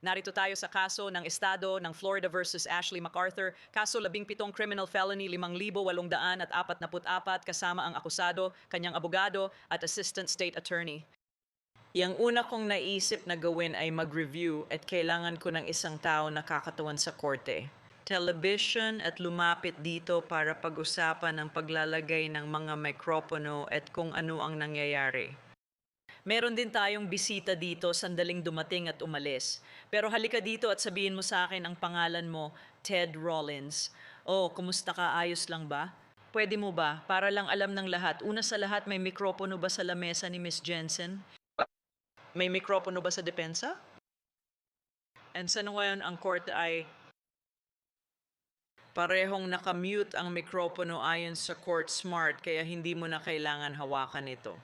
Narito tayo sa kaso ng Estado ng Florida versus Ashley MacArthur. Kaso 17 criminal felony, 5,844 kasama ang akusado, kanyang abogado at assistant state attorney. Yang una kong naisip na gawin ay mag-review at kailangan ko ng isang tao na kakatawan sa korte. Television at lumapit dito para pag-usapan ang paglalagay ng mga mikropono at kung ano ang nangyayari. Meron din tayong bisita dito, sandaling dumating at umalis. Pero halika dito at sabihin mo sa akin ang pangalan mo, Ted Rollins. Oh, kumusta ka? Ayos lang ba? Pwede mo ba? Para lang alam ng lahat. Una sa lahat, may mikropono ba sa lamesa ni Miss Jensen? May mikropono ba sa depensa? And sa ngayon, ang court ay parehong nakamute ang mikropono ayon sa Court Smart, kaya hindi mo na kailangan hawakan ito.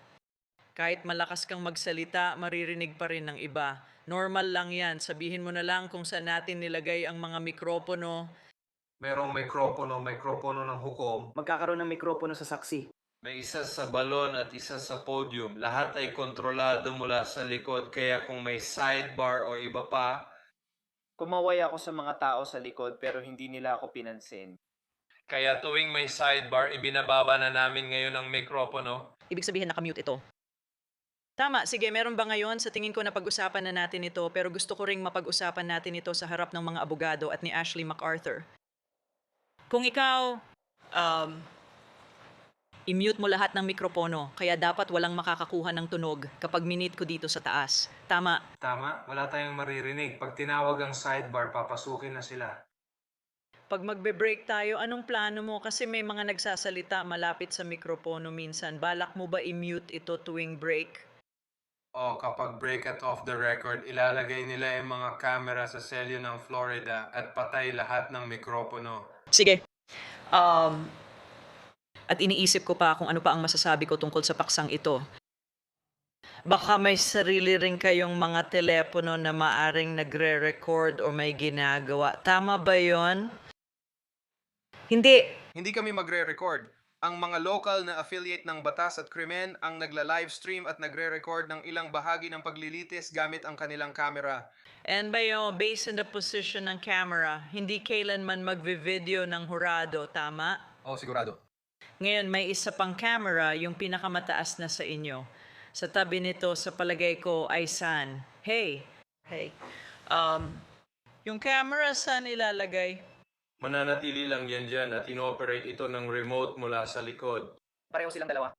Kahit malakas kang magsalita, maririnig pa rin ng iba. Normal lang yan. Sabihin mo na lang kung saan natin nilagay ang mga mikropono. Merong mikropono ng hukom. Magkakaroon ng mikropono sa saksi. May isa sa balon at isa sa podium. Lahat ay kontrolado mula sa likod, kaya kung may sidebar o iba pa, Kumaway ako sa mga tao sa likod pero hindi nila ako pinansin. kaya tuwing may sidebar, ibinababa na namin ngayon ang mikropono. Ibig sabihin nakamute ito. Tama, sige, meron ba ngayon? Sa tingin ko na pag-usapan na natin ito, pero gusto ko ring mapag-usapan natin ito sa harap ng mga abogado at ni Ashley MacArthur. Kung ikaw, i-mute mo lahat ng mikropono, kaya dapat walang makakakuha ng tunog kapag minute ko dito sa taas. Tama. Tama, wala tayong maririnig. Pag tinawag ang sidebar, papasukin na sila. Pag magbe-break tayo, anong plano mo? Kasi may mga nagsasalita malapit sa mikropono minsan. Balak mo ba i-mute ito tuwing break? O kapag break at off the record, ilalagay nila yung mga camera sa selyo ng Florida at patay lahat ng mikropono. Sige. At iniisip ko pa kung ano pa ang masasabi ko tungkol sa paksang ito. Baka may sarili rin kayong mga telepono na maaring nagre-record o may ginagawa. Tama ba yon? Hindi. Hindi kami magre-record. Ang mga local na affiliate ng Batas at Krimen ang nagla-livestream at nagre-record ng ilang bahagi ng paglilitis gamit ang kanilang camera. And bayo, based on the position ng camera, hindi kailanman magvi-video ng hurado, tama? Oh, sigurado. Ngayon, may isa pang camera, yung pinakamataas na sa inyo. Sa tabi nito, sa palagay ko, ay saan? Hey, yung camera saan ilalagay? Mananatili lang yan dyan at inoperate ito ng remote mula sa likod. Pareho silang dalawa.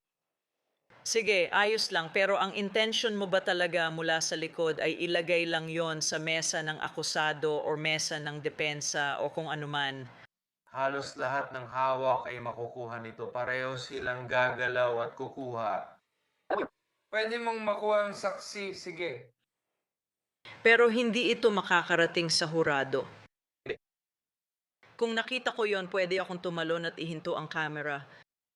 Sige, ayos lang. Pero ang intention mo ba talaga mula sa likod ay ilagay lang yon sa mesa ng akusado o mesa ng depensa o kung anuman? Halos lahat ng hawak ay makukuha nito. Pareho silang gagalaw at kukuha. Pwede mong makuha ang saksi, sige. Pero hindi ito makakarating sa hurado. Kung nakita ko yon, pwede akong tumalon at ihinto ang camera.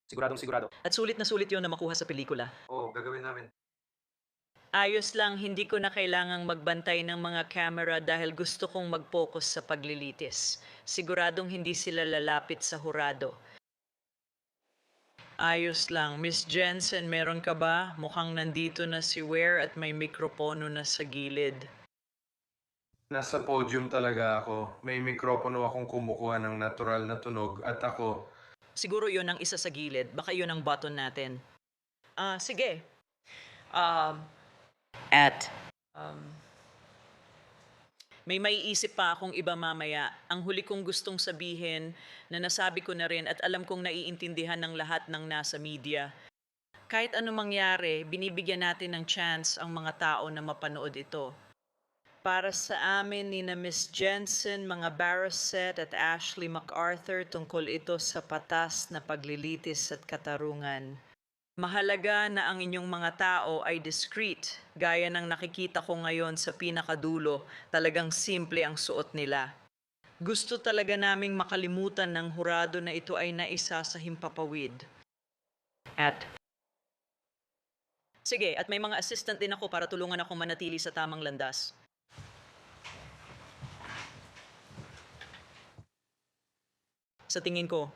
Siguradong sigurado. At sulit na sulit yon na makuha sa pelikula. Oo, gagawin namin. Ayos lang, hindi ko na kailangang magbantay ng mga camera dahil gusto kong mag-focus sa paglilitis. Siguradong hindi sila lalapit sa hurado. Ayos lang. Miss Jensen, meron ka ba? Mukhang nandito na si Ware at may mikropono na sa gilid. Nasa podium talaga ako. May mikropono akong kumukuha ng natural na tunog at ako, Siguro yon ang isa sa gilid. Baka yon ang button natin. Sige. May maiisip pa akong iba mamaya. Ang huli kong gustong sabihin na nasabi ko na rin at alam kong naiintindihan ng lahat ng nasa media. Kahit ano mangyari, binibigyan natin ng chance ang mga tao na mapanood ito. Para sa amin ni na Miss Jensen, mga Barrett at Ashley MacArthur tungkol ito sa patas na paglilitis at katarungan. Mahalaga na ang inyong mga tao ay discreet, gaya ng nakikita ko ngayon sa pinakadulo, talagang simple ang suot nila. Gusto talaga naming makalimutan ng hurado na ito ay naisa sa himpapawid. Sige, at may mga assistant din ako para tulungan ako manatili sa tamang landas. Sa tingin ko,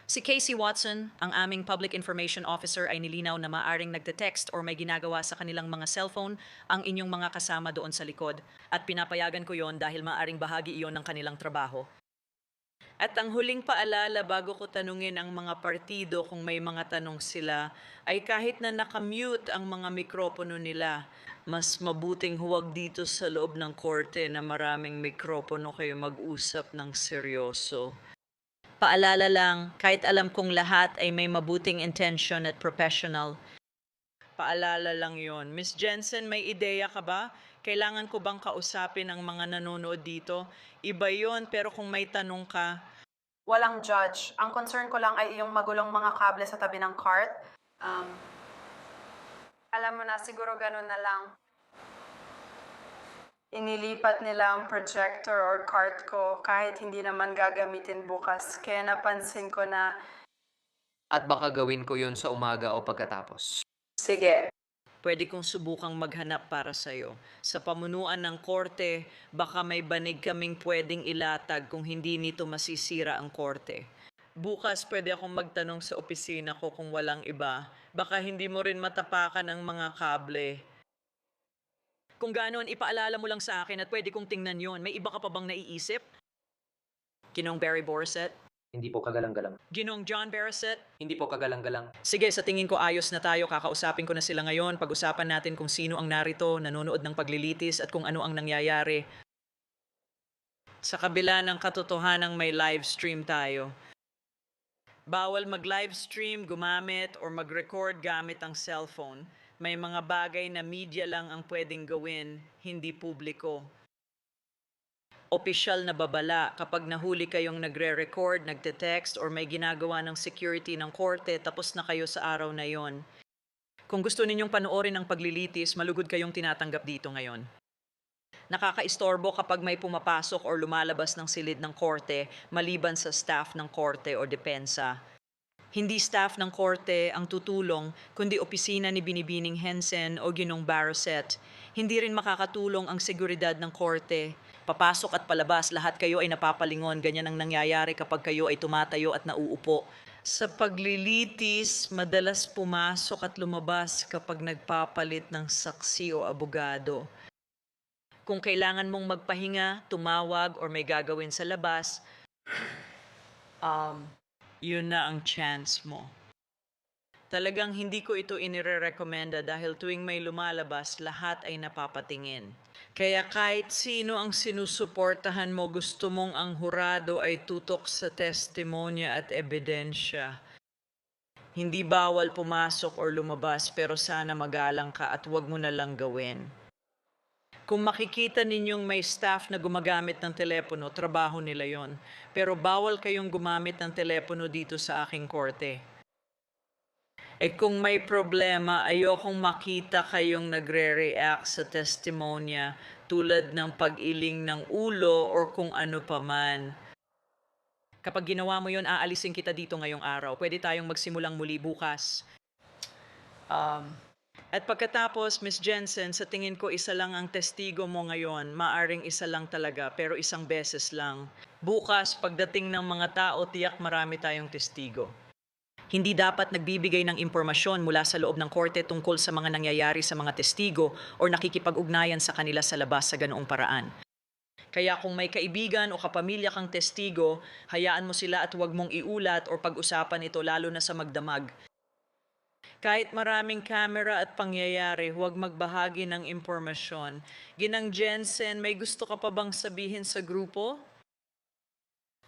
Si Casey Watson, ang aming Public Information Officer ay nilinaw na maaring nagte-text or may ginagawa sa kanilang mga cellphone ang inyong mga kasama doon sa likod at pinapayagan ko yon dahil maaring bahagi iyon ng kanilang trabaho. At ang huling paalala bago ko tanungin ang mga partido kung may mga tanong sila ay kahit na nakamute ang mga mikropono nila, mas mabuting huwag dito sa loob ng korte na maraming mikropono kayo mag-usap ng seryoso. Paalala lang, kahit alam kong lahat ay may mabuting intention at professional. Paalala lang yon. Miss Jensen, may ideya ka ba? Kailangan ko bang kausapin ang mga nanonood dito? Iba yon, pero kung may tanong ka, Walang judge. Ang concern ko lang ay yung magulong mga kable sa tabi ng cart. Alam mo na, siguro ganun na lang. Inilipat nila ang projector or cart ko kahit hindi naman gagamitin bukas. Kaya napansin ko na, At baka gawin ko yun sa umaga o pagkatapos. sige, pwede kong subukang maghanap para sa'yo. Sa pamunuan ng korte, baka may banig kaming pwedeng ilatag kung hindi nito masisira ang korte. Bukas pwede akong magtanong sa opisina ko kung walang iba. Baka hindi mo rin matapakan ang mga kable. Kung gano'n, ipaalala mo lang sa akin at pwede kong tingnan yon. May iba ka pa bang naiisip? Ginong Barry Borset? Hindi po kagalang-galang. Ginong John Barreset? Hindi po kagalang-galang. Sige, sa tingin ko ayos na tayo. Kakausapin ko na sila ngayon. Pag-usapan natin kung sino ang narito, nanonood ng paglilitis at kung ano ang nangyayari. Sa kabila ng katotohanang may live stream tayo. Bawal mag-live stream, gumamit, or mag-record gamit ang cellphone. May mga bagay na media lang ang pwedeng gawin, hindi publiko. Opisyal na babala kapag nahuli kayong nagre-record, nagte-text, or may ginagawa ng security ng korte, tapos na kayo sa araw na yon. Kung gusto ninyong panoorin ang paglilitis, malugod kayong tinatanggap dito ngayon. Nakakaistorbo kapag may pumapasok or lumalabas ng silid ng korte maliban sa staff ng korte o depensa. Hindi staff ng korte ang tutulong, kundi opisina ni Binibining Hensen o Ginong Barreset. Hindi rin makakatulong ang seguridad ng korte. Papasok at palabas, lahat kayo ay napapalingon. Ganyan ang nangyayari kapag kayo ay tumatayo at nauupo. Sa paglilitis, madalas pumasok at lumabas kapag nagpapalit ng saksi o abogado. Kung kailangan mong magpahinga, tumawag, or may gagawin sa labas, yun na ang chance mo. Talagang hindi ko ito inirerekomenda dahil tuwing may lumalabas, lahat ay napapatingin. Kaya kahit sino ang sinusuportahan mo, gusto mong ang hurado ay tutok sa testimonya at ebidensya. Hindi bawal pumasok or lumabas, pero sana magalang ka at huwag mo na lang gawin. Kung makikita ninyong may staff na gumagamit ng telepono, trabaho nila yon. Pero bawal kayong gumamit ng telepono dito sa aking korte. Kung may problema, ayokong makita kayong nagre-react sa testimonya tulad ng pag-iling ng ulo or kung ano paman. Kapag ginawa mo yon, aalisin kita dito ngayong araw. Pwede tayong magsimulang muli bukas. At pagkatapos, Miss Jensen, sa tingin ko isa lang ang testigo mo ngayon. Maaring isa lang talaga, pero isang beses lang. Bukas, pagdating ng mga tao, tiyak marami tayong testigo. Hindi dapat nagbibigay ng impormasyon mula sa loob ng korte tungkol sa mga nangyayari sa mga testigo o nakikipag-ugnayan sa kanila sa labas sa ganoong paraan. Kaya kung may kaibigan o kapamilya kang testigo, hayaan mo sila at huwag mong iulat o pag-usapan ito lalo na sa magdamag. Kahit maraming camera at pangyayari, huwag magbahagi ng impormasyon. Ginang Jensen, may gusto ka pa bang sabihin sa grupo?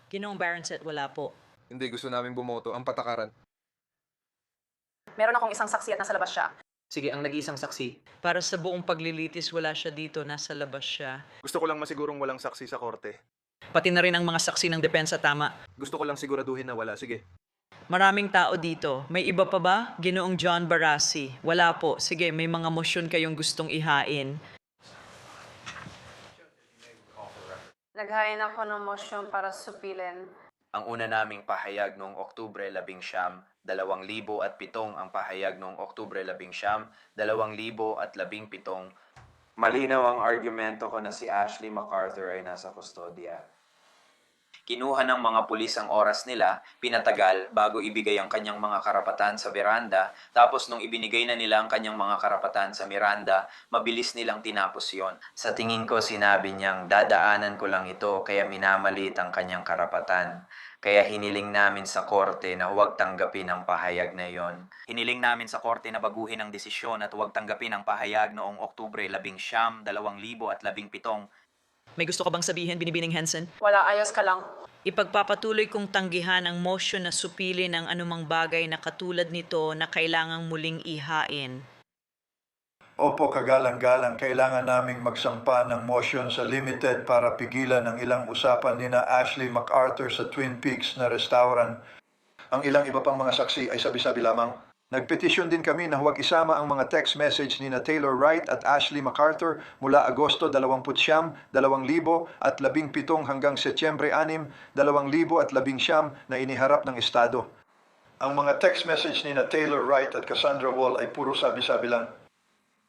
Ginong Barreset, wala po. Hindi, gusto namin bumoto. Ang patakaran. meron akong isang saksi at nasa labas siya. Sige, ang nag-iisang saksi. Para sa buong paglilitis, wala siya dito, nasa labas siya. Gusto ko lang masigurong walang saksi sa korte. Pati na rin ang mga saksi ng depensa, tama. Gusto ko lang siguraduhin na wala. Sige. Maraming tao dito. May iba pa ba? Ginoong John Barassi. Wala po. Sige, may mga motion kayong gustong ihain. Naghain ako ng motion para supilin. Ang una naming pahayag noong Oktubre 19, 2007 ang pahayag noong Oktubre 19, 2017. Malinaw ang argumento ko na si Ashley MacArthur ay nasa kustodya. Kinuha ng mga pulis ang oras nila, pinatagal bago ibigay ang kanyang mga karapatan sa Miranda, tapos nung ibinigay na nila ang kanyang mga karapatan sa Miranda, mabilis nilang tinapos yon. Sa tingin ko sinabi niyang dadaanan ko lang ito kaya minamalit ang kanyang karapatan. Kaya hiniling namin sa korte na huwag tanggapin ang pahayag na iyon. Hiniling namin sa korte na baguhin ang desisyon at huwag tanggapin ang pahayag noong Oktubre 11, 2017. May gusto ka bang sabihin, Binibining Henson? Wala, ayos ka lang. Ipagpapatuloy kong tanggihan ang motion na supilin ang anumang bagay na katulad nito na kailangang muling ihain. Opo, kagalang-galang, kailangan naming magsampa ng motion sa limited para pigilan ang ilang usapan ni na Ashley MacArthur sa Twin Peaks na restaurant. Ang ilang iba pang mga saksi ay sabi-sabi lamang. Nagpetisyon din kami na huwag isama ang mga text message ni na Taylor Wright at Ashley MacArthur mula Agosto 29, 2017 hanggang Setyembre 6, 2019 na iniharap ng Estado. Ang mga text message ni na Taylor Wright at Cassandra Wall ay puro sabi-sabi lang.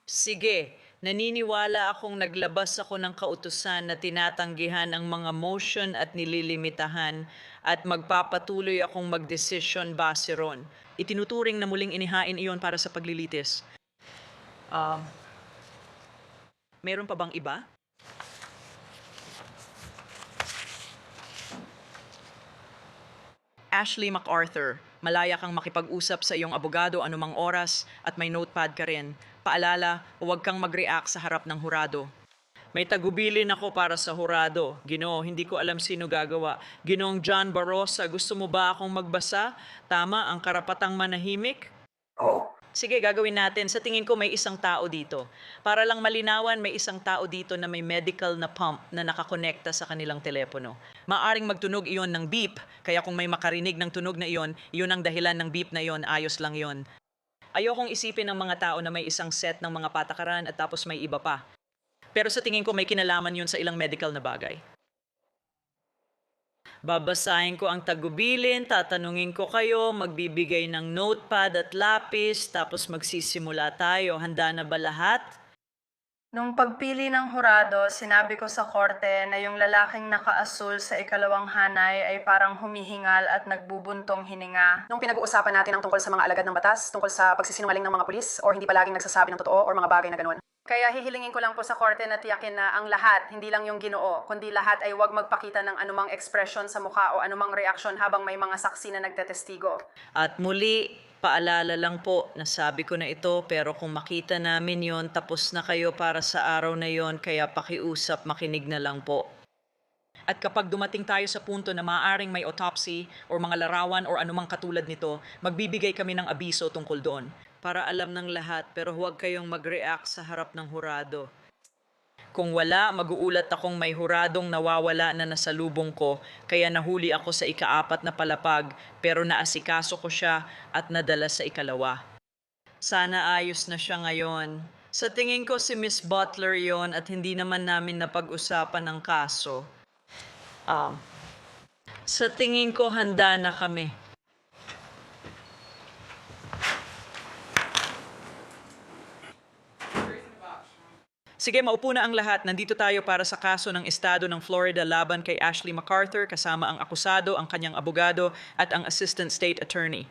Sige, naniniwala akong naglabas ako ng kautusan na tinatanggihan ang mga motion at nililimitahan at magpapatuloy akong magdesisyon base ron. Itinuturing na muling inihain iyon para sa paglilitis. Meron pa bang iba? Ashley MacArthur, malaya kang makipag-usap sa iyong abogado anumang oras at may notepad ka rin. Paalala, huwag kang mag-react sa harap ng hurado. May tagubilin ako para sa hurado. Ginoo, hindi ko alam sino gagawa. Ginoong John Barossa, gusto mo ba akong magbasa? Tama, ang karapatang manahimik? Oo. Sige, gagawin natin. Sa tingin ko may isang tao dito. Para lang malinawan, may isang tao dito na may medical na pump na nakakonekta sa kanilang telepono. Maaring magtunog iyon ng beep, kaya kung may makarinig ng tunog na iyon, iyon ang dahilan ng beep na iyon, ayos lang iyon. Ayokong isipin ng mga tao na may isang set ng mga patakaran at tapos may iba pa. Pero sa tingin ko may kinalaman yun sa ilang medical na bagay. Babasahin ko ang tagubilin, tatanungin ko kayo, magbibigay ng notepad at lapis, tapos magsisimula tayo. Handa na ba lahat? Nung pagpili ng hurado, sinabi ko sa korte na yung lalaking nakaasul sa ikalawang hanay ay parang humihingal at nagbubuntong hininga. Nung pinag-uusapan natin ang tungkol sa mga alagad ng batas, tungkol sa pagsisinungaling ng mga pulis, or hindi palaging nagsasabi ng totoo, or mga bagay na ganun. Kaya hihilingin ko lang po sa korte na tiyakin na ang lahat, hindi lang yung Ginoo, kundi lahat ay huwag magpakita ng anumang ekspresyon sa mukha o anumang reaksyon habang may mga saksi na nagtetestigo. At muli, paalala lang po, nasabi ko na ito, pero kung makita namin yon, tapos na kayo para sa araw na yon, kaya pakiusap, makinig na lang po. At kapag dumating tayo sa punto na maaaring may autopsy o mga larawan o anumang katulad nito, magbibigay kami ng abiso tungkol doon. Para alam ng lahat, pero huwag kayong mag-react sa harap ng hurado. Kung wala, mag-uulat akong may huradong nawawala na nasalubong ko, kaya nahuli ako sa ika-4 na palapag, pero naasikaso ko siya at nadala sa ikalawa. Sana ayos na siya ngayon. Sa tingin ko si Miss Butler yon at hindi naman namin napag-usapan ang kaso. Sa tingin ko handa na kami. Sige, maupo na ang lahat. Nandito tayo para sa kaso ng Estado ng Florida laban kay Ashley MacArthur kasama ang akusado, ang kanyang abogado at ang Assistant State Attorney.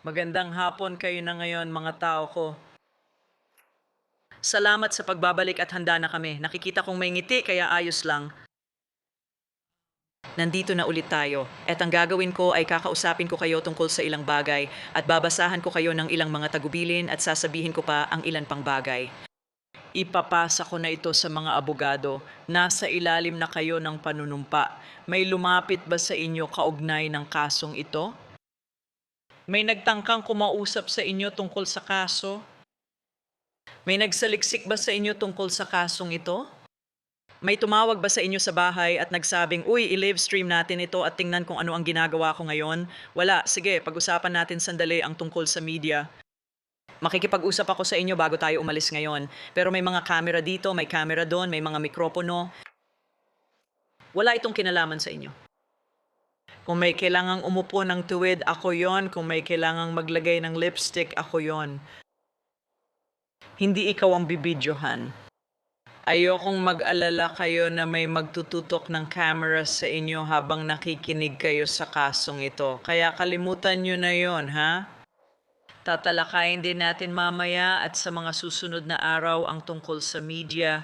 Magandang hapon kayo na ngayon, mga tao ko. Salamat sa pagbabalik at handa na kami. Nakikita kong may ngiti kaya ayos lang. Nandito na ulit tayo. At ang gagawin ko ay kakausapin ko kayo tungkol sa ilang bagay at babasahan ko kayo ng ilang mga tagubilin at sasabihin ko pa ang ilan pang bagay. Ipapasa ko na ito sa mga abogado. Nasa ilalim na kayo ng panunumpa. May lumapit ba sa inyo kaugnay ng kasong ito? May nagtangkang kumausap sa inyo tungkol sa kaso? May nagsaliksik ba sa inyo tungkol sa kasong ito? May tumawag ba sa inyo sa bahay at nagsabing, "Uy, i-livestream natin ito at tingnan kung ano ang ginagawa ko ngayon"? Wala. Sige, pag-usapan natin sandali ang tungkol sa media. Makikipag-usap ako sa inyo bago tayo umalis ngayon. Pero may mga camera dito, may camera doon, may mga mikropono. Wala itong kinalaman sa inyo. Kung may kailangang umupo ng tuwid, ako yon. Kung may kailangang maglagay ng lipstick, ako yon. Hindi ikaw ang bibidyohan. Ayokong mag-alala kayo na may magtututok ng camera sa inyo habang nakikinig kayo sa kasong ito. Kaya kalimutan nyo na yon, ha? Tatalakayin din natin mamaya at sa mga susunod na araw ang tungkol sa media.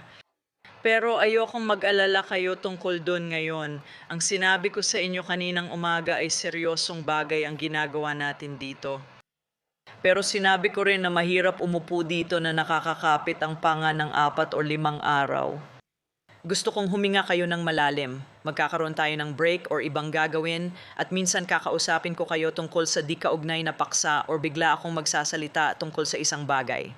Pero ayokong mag-alala kayo tungkol doon ngayon. Ang sinabi ko sa inyo kaninang umaga ay seryosong bagay ang ginagawa natin dito. Pero sinabi ko rin na mahirap umupo dito na nakakakapit ang panga ng 4 o 5 araw. Gusto kong huminga kayo ng malalim. Magkakaroon tayo ng break or ibang gagawin at minsan kakausapin ko kayo tungkol sa di kaugnay na paksa or bigla akong magsasalita tungkol sa isang bagay.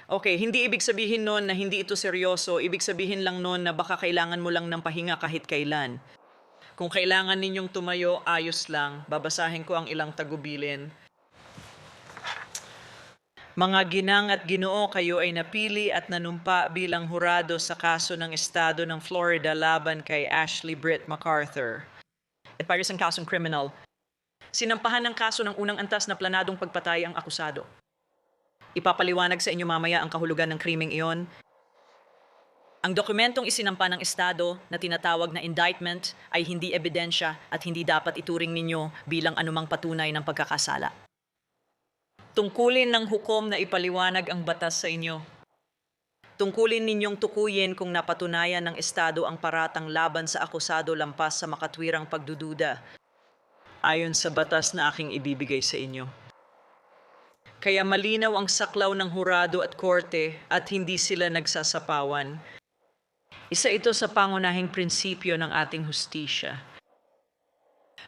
Okay, hindi ibig sabihin nun na hindi ito seryoso. Ibig sabihin lang nun na baka kailangan mo lang ng pahinga kahit kailan. Kung kailangan ninyong tumayo, ayos lang. Babasahin ko ang ilang tagubilin. Mga ginang at ginoo, kayo ay napili at nanumpa bilang hurado sa kaso ng Estado ng Florida laban kay Ashley Britt MacArthur. At para isang kasong kriminal, sinampahan ng kaso ng unang antas na planadong pagpatay ang akusado. Ipapaliwanag sa inyo mamaya ang kahulugan ng krimeng iyon. Ang dokumentong isinampa ng Estado na tinatawag na indictment ay hindi ebidensya at hindi dapat ituring ninyo bilang anumang patunay ng pagkakasala. Tungkulin ng hukom na ipaliwanag ang batas sa inyo. Tungkulin ninyong tukuyin kung napatunayan ng Estado ang paratang laban sa akusado lampas sa makatwirang pagdududa, ayon sa batas na aking ibibigay sa inyo. Kaya malinaw ang saklaw ng hurado at korte at hindi sila nagsasapawan. Isa ito sa pangunahing prinsipyo ng ating hustisya.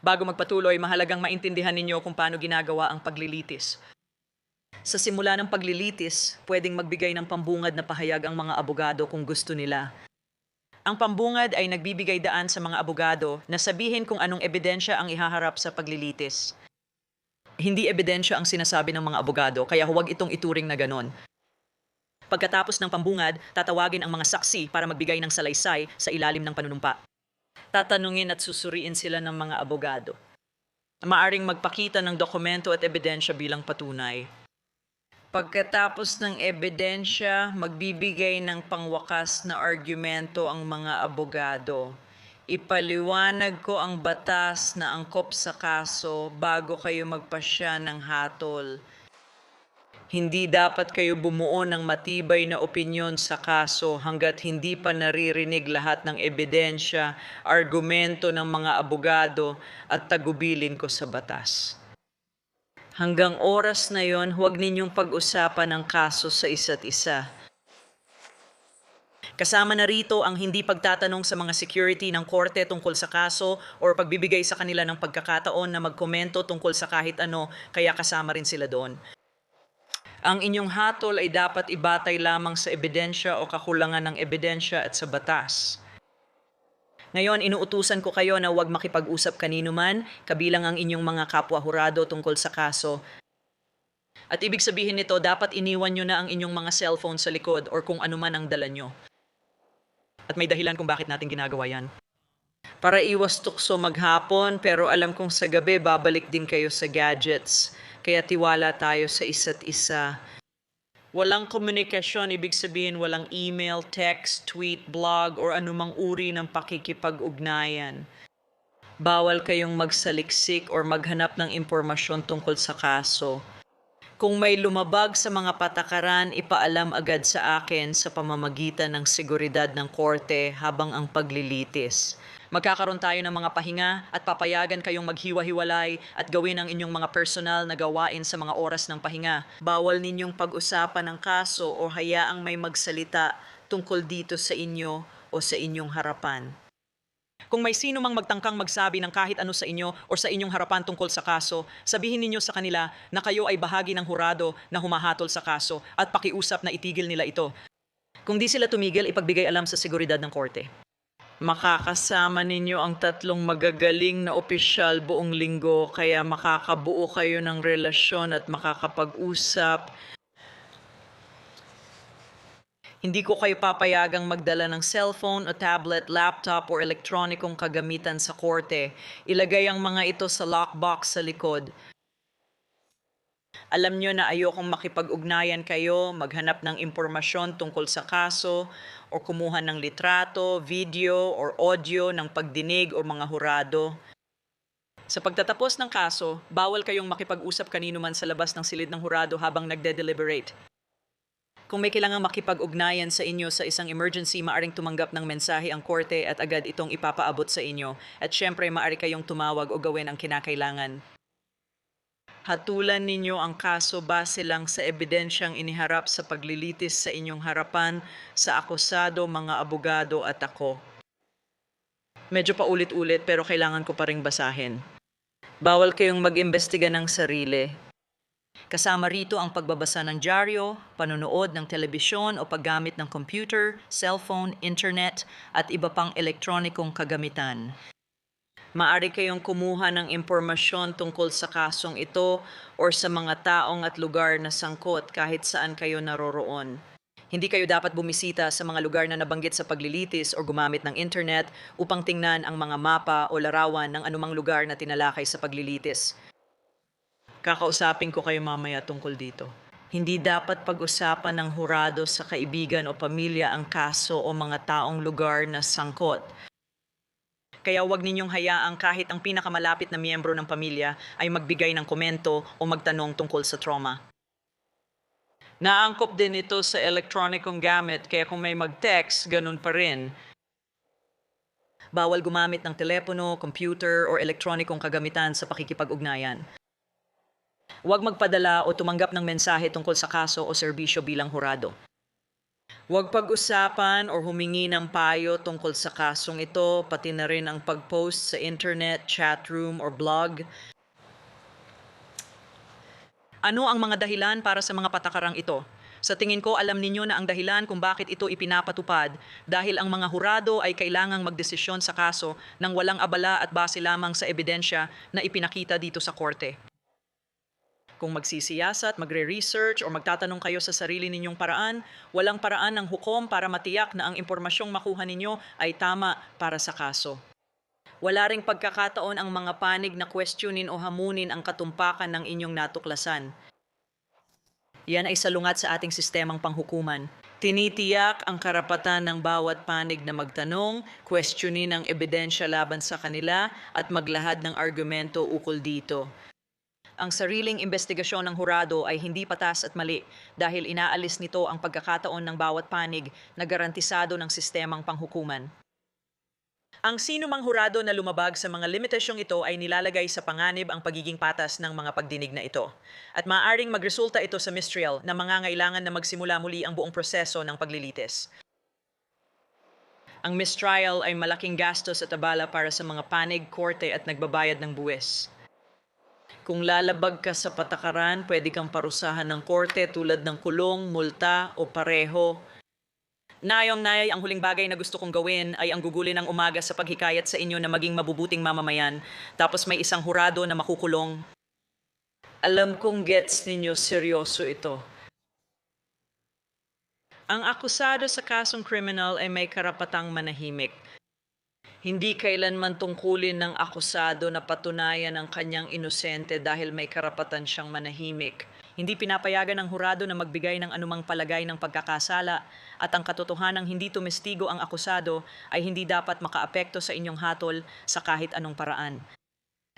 Bago magpatuloy, mahalagang maintindihan ninyo kung paano ginagawa ang paglilitis. Sa simula ng paglilitis, pwedeng magbigay ng pambungad na pahayag ang mga abogado kung gusto nila. Ang pambungad ay nagbibigay daan sa mga abogado na sabihin kung anong ebidensya ang ihaharap sa paglilitis. Hindi ebidensya ang sinasabi ng mga abogado, kaya huwag itong ituring na ganon. Pagkatapos ng pambungad, tatawagin ang mga saksi para magbigay ng salaysay sa ilalim ng panunumpa. Tatanungin at susuriin sila ng mga abogado. Maaring magpakita ng dokumento at ebidensya bilang patunay. Pagkatapos ng ebidensya, magbibigay ng pangwakas na argumento ang mga abogado. Ipaliwanag ko ang batas na angkop sa kaso bago kayo magpasya ng hatol. Hindi dapat kayo bumuo ng matibay na opinyon sa kaso hanggat hindi pa naririnig lahat ng ebidensya, argumento ng mga abogado at tagubilin ko sa batas. Hanggang oras na yon, huwag ninyong pag-usapan ang kaso sa isa't isa. Kasama na rito ang hindi pagtatanong sa mga security ng korte tungkol sa kaso o pagbibigay sa kanila ng pagkakataon na magkomento tungkol sa kahit ano, kaya kasama rin sila doon. Ang inyong hatol ay dapat ibatay lamang sa ebidensya o kakulangan ng ebidensya at sa batas. Ngayon, inuutusan ko kayo na huwag makipag-usap kanino man, kabilang ang inyong mga kapwa-hurado tungkol sa kaso. At ibig sabihin nito, dapat iniwan nyo na ang inyong mga cellphone sa likod or kung ano man ang dala nyo. At may dahilan kung bakit natin ginagawa yan. Para iwas tukso maghapon, pero alam kong sa gabi babalik din kayo sa gadgets. Kaya tiwala tayo sa isa't isa. Walang komunikasyon, ibig sabihin walang email, text, tweet, blog, or anumang uri ng pakikipag-ugnayan. Bawal kayong magsaliksik or maghanap ng impormasyon tungkol sa kaso. Kung may lumabag sa mga patakaran, ipaalam agad sa akin sa pamamagitan ng seguridad ng korte habang ang paglilitis. Magkakaroon tayo ng mga pahinga at papayagan kayong maghiwa-hiwalay at gawin ang inyong mga personal na gawain sa mga oras ng pahinga. Bawal ninyong pag-usapan ang kaso o hayaang may magsalita tungkol dito sa inyo o sa inyong harapan. Kung may sino mang magtangkang magsabi ng kahit ano sa inyo o sa inyong harapan tungkol sa kaso, sabihin ninyo sa kanila na kayo ay bahagi ng hurado na humahatol sa kaso at pakiusap na itigil nila ito. Kung di sila tumigil, ipagbigay alam sa seguridad ng korte. Makakasama ninyo ang 3 magagaling na opisyal buong linggo, kaya makakabuo kayo ng relasyon at makakapag-usap. Hindi ko kayo papayagang magdala ng cellphone o tablet, laptop o elektronikong kagamitan sa korte. Ilagay ang mga ito sa lockbox sa likod. Alam nyo na ayokong makipag-ugnayan kayo, maghanap ng impormasyon tungkol sa kaso, o kumuha ng litrato, video, or audio ng pagdinig o mga hurado. Sa pagtatapos ng kaso, bawal kayong makipag-usap kanino man sa labas ng silid ng hurado habang nagde-deliberate. Kung may kailangang makipag-ugnayan sa inyo sa isang emergency, maaring tumanggap ng mensahe ang korte at agad itong ipapaabot sa inyo. At syempre, maaari kayong tumawag o gawin ang kinakailangan. Hatulan ninyo ang kaso base lang sa ebidensyang iniharap sa paglilitis sa inyong harapan sa akusado, mga abogado at ako. Medyo paulit-ulit pero kailangan ko pa ring basahin. Bawal kayong mag-imbestiga ng sarili. Kasama rito ang pagbabasa ng dyaryo, panonood ng telebisyon o paggamit ng computer, cellphone, internet at iba pang elektronikong kagamitan. Maaari kayong kumuha ng impormasyon tungkol sa kasong ito o sa mga taong at lugar na sangkot kahit saan kayo naroroon. Hindi kayo dapat bumisita sa mga lugar na nabanggit sa paglilitis o gumamit ng internet upang tingnan ang mga mapa o larawan ng anumang lugar na tinalakay sa paglilitis. Kakausapin ko kayo mamaya tungkol dito. Hindi dapat pag-usapan ng hurado sa kaibigan o pamilya ang kaso o mga taong lugar na sangkot. Kaya huwag ninyong hayaang kahit ang pinakamalapit na miyembro ng pamilya ay magbigay ng komento o magtanong tungkol sa trauma. Naangkop din ito sa elektronikong gamit kaya kung may mag-text, ganun pa rin. Bawal gumamit ng telepono, computer o elektronikong kagamitan sa pakikipag-ugnayan. Huwag magpadala o tumanggap ng mensahe tungkol sa kaso o serbisyo bilang hurado. Huwag pag-usapan o humingi ng payo tungkol sa kasong ito, pati na rin ang pag-post sa internet, chatroom o blog. Ano ang mga dahilan para sa mga patakarang ito? Sa tingin ko, alam ninyo na ang dahilan kung bakit ito ipinapatupad dahil ang mga hurado ay kailangang magdesisyon sa kaso nang walang abala at base lamang sa ebidensya na ipinakita dito sa korte. Kung magsisiyasat, magre-research o magtatanong kayo sa sarili ninyong paraan, walang paraan ng hukom para matiyak na ang impormasyong makuha ninyo ay tama para sa kaso. Wala ring pagkakataon ang mga panig na questionin o hamunin ang katumpakan ng inyong natuklasan. Yan ay salungat sa ating sistemang panghukuman. Tinitiyak ang karapatan ng bawat panig na magtanong, questionin ang ebidensya laban sa kanila at maglahad ng argumento ukol dito. Ang sariling investigasyon ng hurado ay hindi patas at mali dahil inaalis nito ang pagkakataon ng bawat panig na garantisado ng sistemang panghukuman. Ang sinumang hurado na lumabag sa mga limitasyong ito ay nilalagay sa panganib ang pagiging patas ng mga pagdinig na ito. At maaaring magresulta ito sa mistrial na mangangailangan na magsimula muli ang buong proseso ng paglilitis. Ang mistrial ay malaking gastos at abala para sa mga panig, korte at nagbabayad ng buwis. Kung lalabag ka sa patakaran, pwede kang parusahan ng korte tulad ng kulong, multa o pareho. Nayong-nay, ang huling bagay na gusto kong gawin ay ang gugulin ng umaga sa paghikayat sa inyo na maging mabubuting mamamayan, tapos may isang hurado na makukulong. Alam kong gets ninyo seryoso ito. Ang akusado sa kasong kriminal ay may karapatang manahimik. Hindi kailanman tungkulin ng akusado na patunayan ang kanyang inosente dahil may karapatan siyang manahimik. Hindi pinapayagan ng hurado na magbigay ng anumang palagay ng pagkakasala at ang katotohanang hindi tumestigo ang akusado ay hindi dapat makaapekto sa inyong hatol sa kahit anong paraan.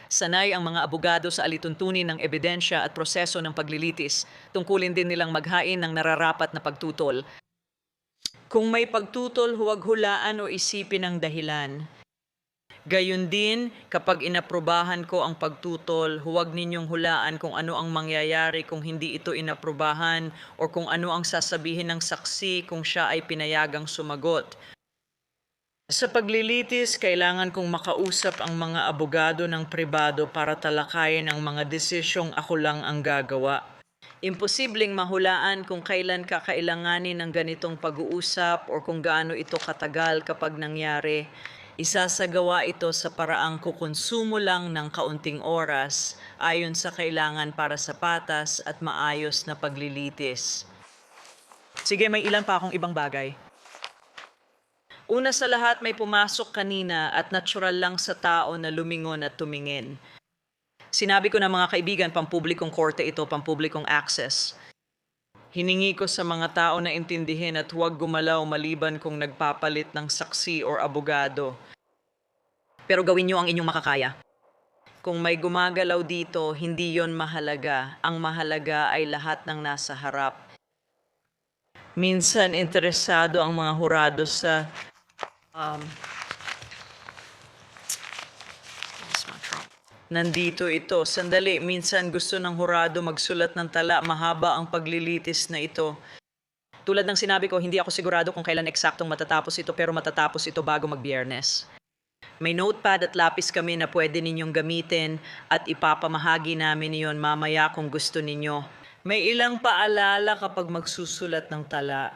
Sanay ang mga abogado sa alituntunin ng ebidensya at proseso ng paglilitis. Tungkulin din nilang maghain ng nararapat na pagtutol. Kung may pagtutol, huwag hulaan o isipin ang dahilan. Gayun din, kapag inaprobahan ko ang pagtutol, huwag ninyong hulaan kung ano ang mangyayari kung hindi ito inaprobahan o kung ano ang sasabihin ng saksi kung siya ay pinayagang sumagot. Sa paglilitis, kailangan kong makausap ang mga abogado ng pribado para talakayin ang mga desisyong ako lang ang gagawa. Imposibleng mahulaan kung kailan kakailanganin ng ganitong pag-uusap o kung gaano ito katagal kapag nangyari. Isasagawa ito sa paraang kukonsumo lang ng kaunting oras ayon sa kailangan para sa patas at maayos na paglilitis. Sige, may ilan pa akong ibang bagay. Una sa lahat, may pumasok kanina at natural lang sa tao na lumingon at tumingin. Sinabi ko na mga kaibigan, pampublikong korte ito, pampublikong access. Hiningi ko sa mga tao na intindihin at huwag gumalaw maliban kung nagpapalit ng saksi or abogado. Pero gawin niyo ang inyong makakaya. Kung may gumagalaw dito, hindi yon mahalaga. Ang mahalaga ay lahat ng nasa harap. Minsan interesado ang mga hurado sa nandito ito. Sandali, minsan gusto ng hurado magsulat ng tala. Mahaba ang paglilitis na ito. Tulad ng sinabi ko, hindi ako sigurado kung kailan eksaktong matatapos ito, pero matatapos ito bago mag-Biyernes. May notepad at lapis kami na pwede ninyong gamitin at ipapamahagi namin iyon mamaya kung gusto ninyo. May ilang paalala kapag magsusulat ng tala.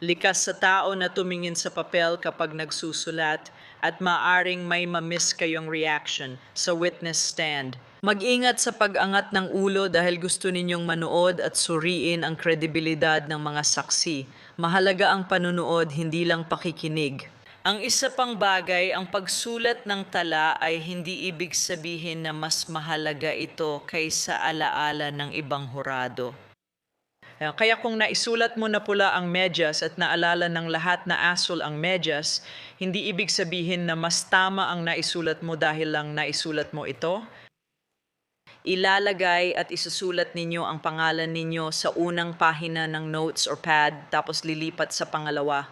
Likas sa tao na tumingin sa papel kapag nagsusulat at maaring may mamiss kayong reaction sa witness stand. Mag-ingat sa pag-angat ng ulo dahil gusto ninyong manood at suriin ang kredibilidad ng mga saksi. Mahalaga ang panunood, hindi lang pakikinig. Ang isa pang bagay, ang pagsulat ng tala ay hindi ibig sabihin na mas mahalaga ito kaysa alaala ng ibang hurado. Kaya kung naisulat mo na pula ang medyas at naalala ng lahat na asol ang medyas, hindi ibig sabihin na mas tama ang naisulat mo dahil lang naisulat mo ito. Ilalagay at isusulat ninyo ang pangalan ninyo sa unang pahina ng notes or pad tapos lilipat sa pangalawa.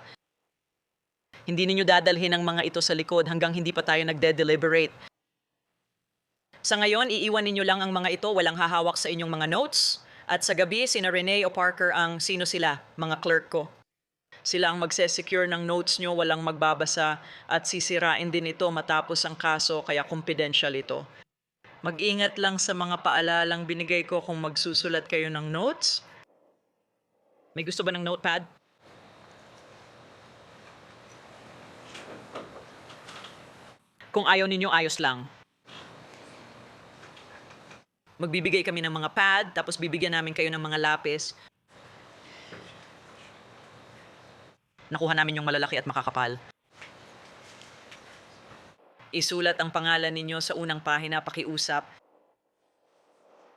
Hindi ninyo dadalhin ang mga ito sa likod hanggang hindi pa tayo nagde-deliberate. Sa ngayon, iiwan ninyo lang ang mga ito, walang hahawak sa inyong mga notes. At sa gabi, sina Renee o Parker ang sino sila, mga clerk ko. Sila ang magse-secure ng notes nyo, walang magbabasa at sisirain din ito matapos ang kaso kaya confidential ito. Mag-ingat lang sa mga paalalang binigay ko kung magsusulat kayo ng notes. May gusto ba ng notepad? Kung ayaw ninyo, ayos lang. Magbibigay kami ng mga pad, tapos bibigyan namin kayo ng mga lapis. Nakuha namin yung malalaki at makakapal. Isulat ang pangalan ninyo sa unang pahina, pakiusap.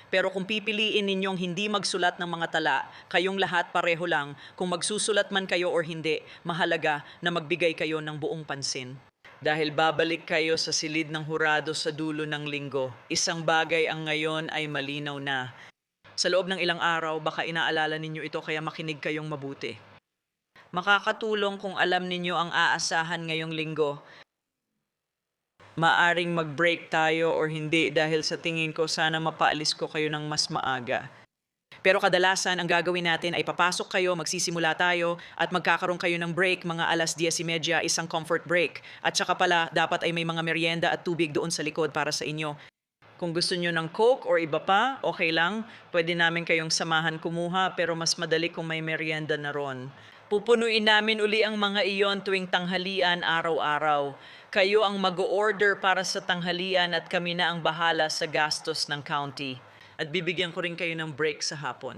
Pero kung pipiliin ninyong hindi magsulat ng mga tala, kayong lahat pareho lang, kung magsusulat man kayo or hindi, mahalaga na magbigay kayo ng buong pansin. Dahil babalik kayo sa silid ng hurado sa dulo ng linggo, isang bagay ang ngayon ay malinaw na. Sa loob ng ilang araw, baka inaalala ninyo ito kaya makinig kayong mabuti. Makakatulong kung alam ninyo ang aasahan ngayong linggo. Maaring mag-break tayo or hindi dahil sa tingin ko sana mapaalis ko kayo ng mas maaga. Pero kadalasan, ang gagawin natin ay papasok kayo, magsisimula tayo, at magkakaroon kayo ng break mga 10:30, isang comfort break. At saka pala, dapat ay may mga merienda at tubig doon sa likod para sa inyo. Kung gusto nyo ng Coke or iba pa, okay lang. Pwede namin kayong samahan kumuha, pero mas madali kung may merienda na ron. Pupunuin namin uli ang mga iyon tuwing tanghalian araw-araw. Kayo ang mag-order para sa tanghalian at kami na ang bahala sa gastos ng county. At bibigyan ko rin kayo ng break sa hapon.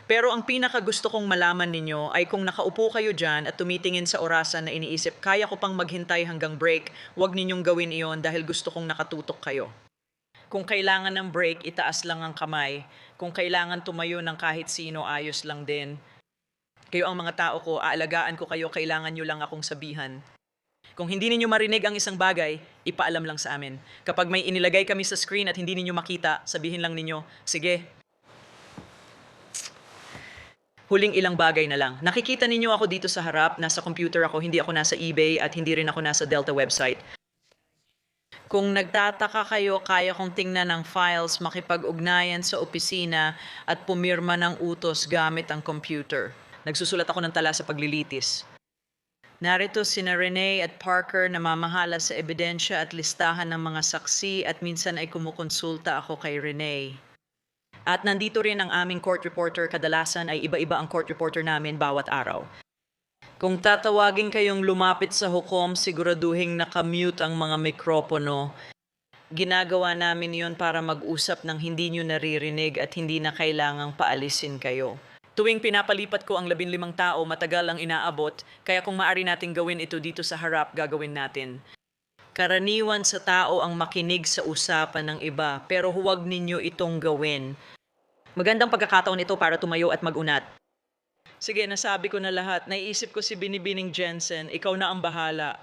Pero ang pinakagusto kong malaman ninyo ay kung nakaupo kayo dyan at tumitingin sa orasan na iniisip, kaya ko pang maghintay hanggang break, huwag ninyong gawin iyon dahil gusto kong nakatutok kayo. Kung kailangan ng break, itaas lang ang kamay. Kung kailangan tumayo ng kahit sino, ayos lang din. Kayo ang mga tao ko, aalagaan ko kayo, kailangan nyo lang akong sabihan. Kung hindi ninyo marinig ang isang bagay, ipaalam lang sa amin. Kapag may inilagay kami sa screen at hindi ninyo makita, sabihin lang ninyo, sige. Huling ilang bagay na lang. Nakikita ninyo ako dito sa harap, nasa computer ako, hindi ako nasa eBay at hindi rin ako nasa Delta website. Kung nagtataka kayo, kaya kong tingnan ang files, makipag-ugnayan sa opisina at pumirma ng utos gamit ang computer. Nagsusulat ako ng tala sa paglilitis. Narito sina Renee at Parker na mamahala sa ebidensya at listahan ng mga saksi at minsan ay kumukonsulta ako kay Renee. At nandito rin ang aming court reporter, kadalasan ay iba-iba ang court reporter namin bawat araw. Kung tatawagin kayong lumapit sa hukom, siguraduhin nakamute ang mga mikropono. Ginagawa namin yon para mag-usap ng hindi nyo naririnig at hindi na kailangang paalisin kayo. Tuwing pinapalipat ko ang 15 tao, matagal ang inaabot, kaya kung maaari nating gawin ito dito sa harap, gagawin natin. Karaniwan sa tao ang makinig sa usapan ng iba, pero huwag ninyo itong gawin. Magandang pagkakataon ito para tumayo at mag-unat. Sige, nasabi ko na lahat. Naiisip ko si Binibining Jensen, ikaw na ang bahala.